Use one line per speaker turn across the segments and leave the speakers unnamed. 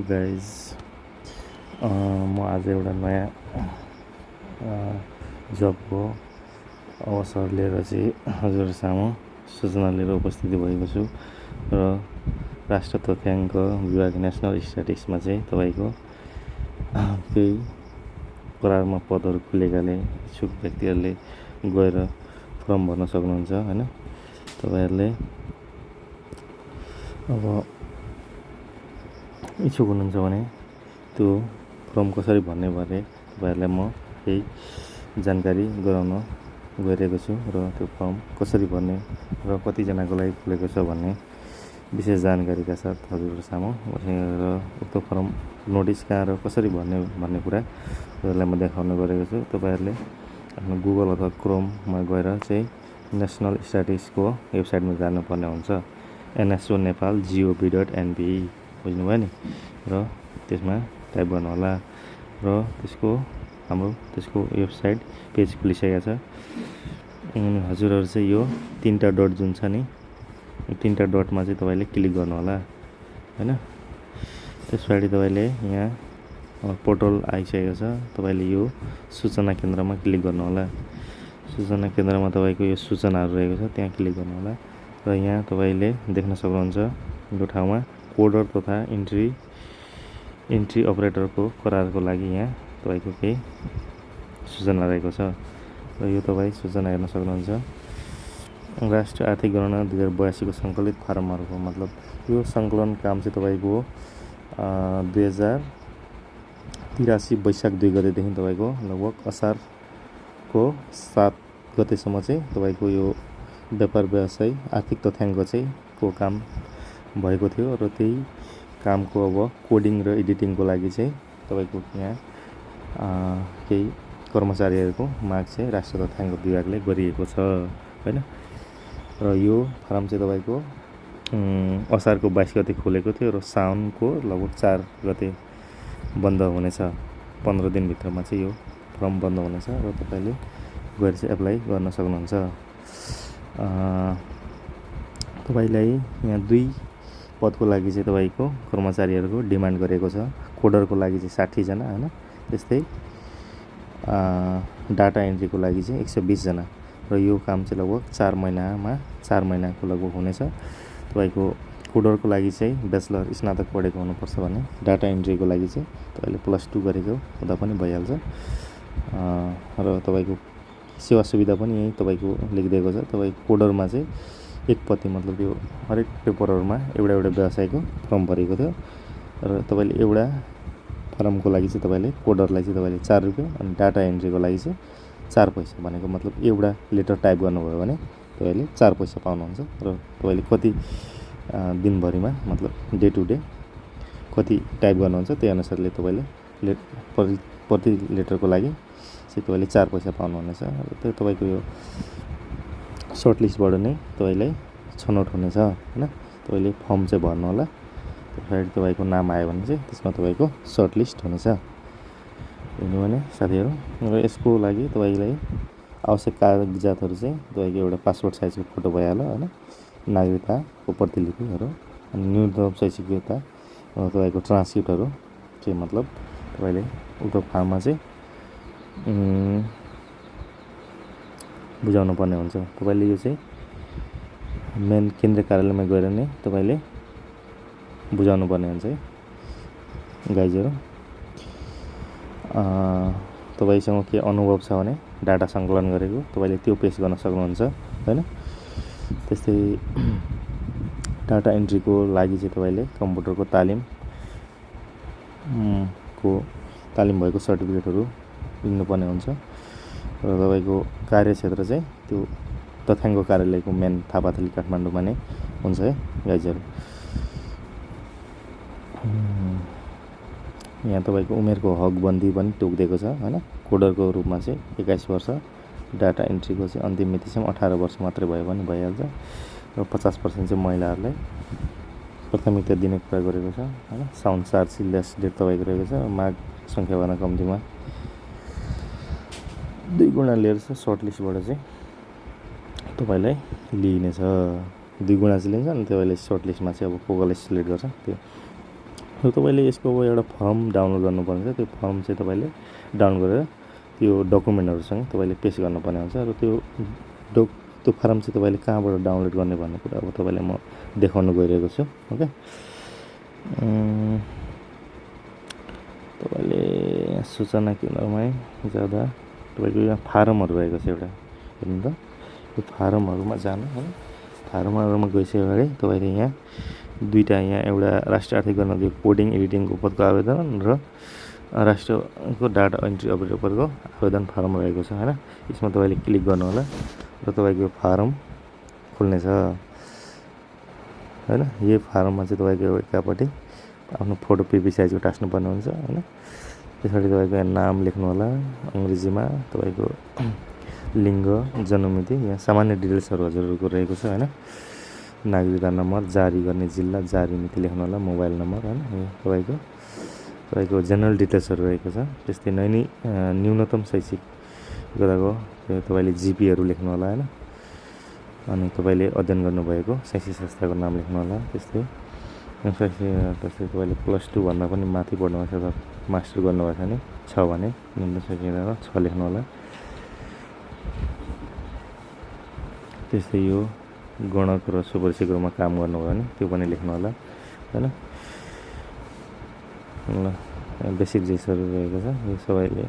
Guys, म आज एउटा नयाँ जबको अवसर लिएर चाहिँ हजुर सामु सूचना लिएर उपस्थिति भएको छु र राष्ट्र तथ्याङ्क विभाग नेसनल स्ट्याटिस्टिक्समा चाहिँ तपाईँको केही करारमा पदहरू खुलेकाले इच्छुक व्यक्तिहरूले गएर फर्म भर्न सक्नुहुन्छ होइन। तपाईँहरूले अब इच्छुक हुनुहुन्छ भने त्यो फर्म कसरी भर्ने बारे तपाईँहरूलाई म केही जानकारी गराउन गइरहेको छु र त्यो फर्म कसरी भर्ने र कतिजनाको लागि खुलेको छ भन्ने विशेष जानकारीका साथ हजुरहरू सामु र उक्त फर्म नोटिस कहाँ र कसरी भर्ने भन्ने कुरा तपाईँहरूलाई म देखाउन गएको छु। तपाईँहरूले आफ्नो गुगल अथवा क्रोममा गएर चाहिँ नेसनल स्ट्याटिस्टिक्सको वेबसाइटमा जानुपर्ने हुन्छ, nso.nepal.gov.np बुझ्नुभयो नि। र त्यसमा टाइप गर्नु होला र त्यसको वेबसाइट पेज खुलिसकेको छ। हजुरहरू चाहिँ यो 3टा डट जुन छ नि, 3टा डटमा चाहिँ तपाईँले क्लिक गर्नु होला होइन। त्यस पछाडि तपाईँले यहाँ पोर्टल आइसकेको छ, तपाईँले यो सूचना केन्द्रमा क्लिक गर्नु होला। सूचना केन्द्रमा तपाईँको यो सूचनाहरू रहेको छ, त्यहाँ क्लिक गर्नु होला र यहाँ तपाईँले देख्न सक्नुहुन्छ यो ठाउँमा कोडर तथा इन्ट्री अपरेटरको करारको लागि यहाँ तपाईँको केही सूचना रहेको छ र यो तपाईँ सूचना हेर्न सक्नुहुन्छ। राष्ट्रिय आर्थिक गणना 2082 को सङ्कलित फारमहरूको मतलब यो सङ्कलन काम चाहिँ तपाईँको 2083 वैशाख 2 गतेदेखि तपाईँको लगभग असारको 7 गतेसम्म चाहिँ तपाईँको यो व्यापार व्यवसाय आर्थिक तथ्याङ्क चाहिँ को काम भएको थियो र त्यही कामको अब कोडिङ र एडिटिङको लागि चाहिँ तपाईँको यहाँ केही कर्मचारीहरूको माग चाहिँ राष्ट्रिय तथ्याङ्क विभागले गरिएको छ होइन। र यो फारम चाहिँ तपाईँको असारको 22 गते खोलेको थियो र साउनको लगभग 4 गते बन्द हुनेछ। 15 दिनभित्रमा चाहिँ यो फर्म बन्द हुनेछ र तपाईँले गएर चाहिँ एप्लाई गर्न सक्नुहुन्छ। तपाईँलाई यहाँ 2 पदको लागि चाहिँ तपाईँको कर्मचारीहरूको डिमान्ड गरेको छ। कोडरको लागि चाहिँ 60 जना होइन, त्यस्तै डाटा एन्ट्रीको लागि चाहिँ 120 जना र यो काम चाहिँ लगभग 4 महिनाको लगभग हुनेछ। तपाईँको कोडरको लागि चाहिँ ब्याचलर स्नातक पढेको हुनुपर्छ भने डाटा एन्ट्रीको लागि चाहिँ तपाईँले +2 गरेको हुँदा पनि भइहाल्छ। र तपाईँको सेवा सुविधा पनि यहीँ तपाईँको लेखिदिएको छ। तपाईँको कोडरमा चाहिँ एक पत्ती मतलब यो हरेक पेपरहरूमा एउटा व्यवसायको फर्म भरेको थियो र तपाईँले एउटा फर्मको लागि चाहिँ तपाईँले कोडरलाई चाहिँ तपाईँले 4 रुपियाँ अनि डाटा एन्ट्रीको लागि चाहिँ 4 पैसा भनेको मतलब एउटा लेटर टाइप गर्नुभयो भने तपाईँले 4 पैसा पाउनुहुन्छ र तपाईँले कति दिनभरिमा मतलब डे टु डे कति टाइप गर्नुहुन्छ त्यही अनुसारले तपाईँले प्रति लेटरको लागि चाहिँ तपाईँले 4 पैसा पाउनुहुनेछ। त्यो तपाईँको यो सर्ट लिस्टबाट नै तपाईँलाई छनौट हुनेछ होइन। तपाईँले फर्म चाहिँ भर्नु होला, त्यसपछि तपाईँको नाम आयो भने चाहिँ त्यसमा तपाईँको सर्ट लिस्ट हुनेछ हेर्नु भने साथीहरू। र यसको लागि तपाईँलाई आवश्यक कागजातहरू चाहिँ तपाईँको एउटा पासपोर्ट साइजको फोटो भइहाल्यो होइन, नागरिकताको प्रतिलिपिहरू अनि न्यूनतम शैक्षिक योग्यता तपाईँको ट्रान्सक्रिप्टहरू चाहिँ मतलब तपाईँले उक्त फार्ममा चाहिँ बुझाउनु पर्ने हुन्छ। तपाईँले यो चाहिँ मेन केन्द्रीय कार्यालयमा गएर नै तपाईँले बुझाउनु पर्ने हुन्छ है गाइजहरू। तपाईँसँग के अनुभव छ भने डाटा सङ्कलन गरेको तपाईँले त्यो पेश गर्न सक्नुहुन्छ होइन। त्यस्तै डाटा एन्ट्रीको लागि चाहिँ तपाईँले कम्प्युटरको तालिम भएको सर्टिफिकेटहरू लिनुपर्ने हुन्छ र तपाईँको कार्यक्षेत्र चाहिँ त्यो तथ्याङ्क कार्यालयको मेन थापाथली काठमाडौँमा नै हुन्छ है गाइजहरू। यहाँ तपाईँको उमेरको हकबन्दी पनि तोकिदिएको छ होइन। कोडरको रूपमा चाहिँ 21 वर्ष, डाटा एन्ट्रीको चाहिँ अन्तिम मिति चाहिँ 18 वर्ष मात्रै भयो भने भइहाल्छ र 50% चाहिँ महिलाहरूलाई प्राथमिकता दिने कुरा गरेको छ होइन। साउन्ड चार्ज लेस डेट तपाईँको रहेको छ। माग सङ्ख्याभन्दा कम्तीमा 2 गुणा लिएर चाहिँ सर्ट लिस्टबाट चाहिँ तपाईँलाई लिइनेछ। 2 गुणा चाहिँ लिन्छ अनि तपाईँले सर्ट लिस्टमा चाहिँ अब को कसलाई सिलेक्ट गर्छ त्यो र तपाईँले यसको अब एउटा फर्म डाउनलोड गर्नुपर्ने छ। त्यो फर्म चाहिँ तपाईँले डाउनलोड गरेर त्यो डकुमेन्टहरूसँग तपाईँले पेस्ट गर्नुपर्ने हुन्छ। र त्यो फर्म चाहिँ तपाईँले कहाँबाट डाउनलोड गर्ने भन्ने कुरा अब तपाईँलाई म देखाउन गइरहेको छु। ओके, तपाईँले सूचना केन्द्रमा जाँदा तपाईँको यहाँ फारमहरू रहेको छ एउटा, हेर्नु त, यो फारमहरूमा जानु होइन। फारमहरूमा गइसकेपछि तपाईँले यहाँ दुईवटा, यहाँ एउटा राष्ट्रिय आर्थिक गणना कोडिङ एडिटिङको पदको आवेदन र राष्ट्रको डाटा एन्ट्री अपरेटर पदको आवेदन फारम रहेको छ होइन। यसमा तपाईँले क्लिक गर्नु होला र तपाईँको फारम खुल्नेछ होइन। यो फारममा चाहिँ तपाईँको एकापट्टि आफ्नो फोटो पेपी साइजको टास्नुपर्ने हुन्छ होइन। त्यसपछि तपाईँको यहाँ नाम लेख्नु होला अङ्ग्रेजीमा, तपाईँको लिङ्ग, जन्ममिति, यहाँ सामान्य डिटेल्सहरू हजुरहरूको रहेको छ होइन। नागरिकता नम्बर, जारी गर्ने जिल्ला, जारी मिति लेख्नु होला, मोबाइल नम्बर होइन। तपाईँको जेनरल डिटेल्सहरू रहेको छ। त्यस्तै न्यूनतम शैक्षिक योग्यताको तपाईँले जिपीहरू लेख्नु होला होइन। अनि तपाईँले अध्ययन गर्नुभएको शैक्षिक संस्थाको नाम लेख्नु होला। त्यस्तै तपाईँले +2 भन्दा पनि माथि पढ्नुभएको छ, अथवा मास्टर गर्नुभएको छ भने न्यूनतम शैक्षिक योग्यता 6 लेख्नु होला। त्यस्तै यो गणक र सुपरिचितको रूपमा काम गर्नुभयो भने त्यो पनि लेख्नु होला होइन। ल, बेसिक जिनिसहरू रहेको छ, यो सबैले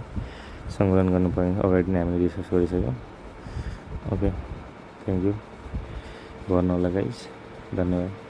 सङ्कलन गर्नुपर्ने अगाडि नै हामीले रिसर्च गरिसक्यौँ। ओके, थ्याङ्क यू, गर्नु होला गाइस, धन्यवाद।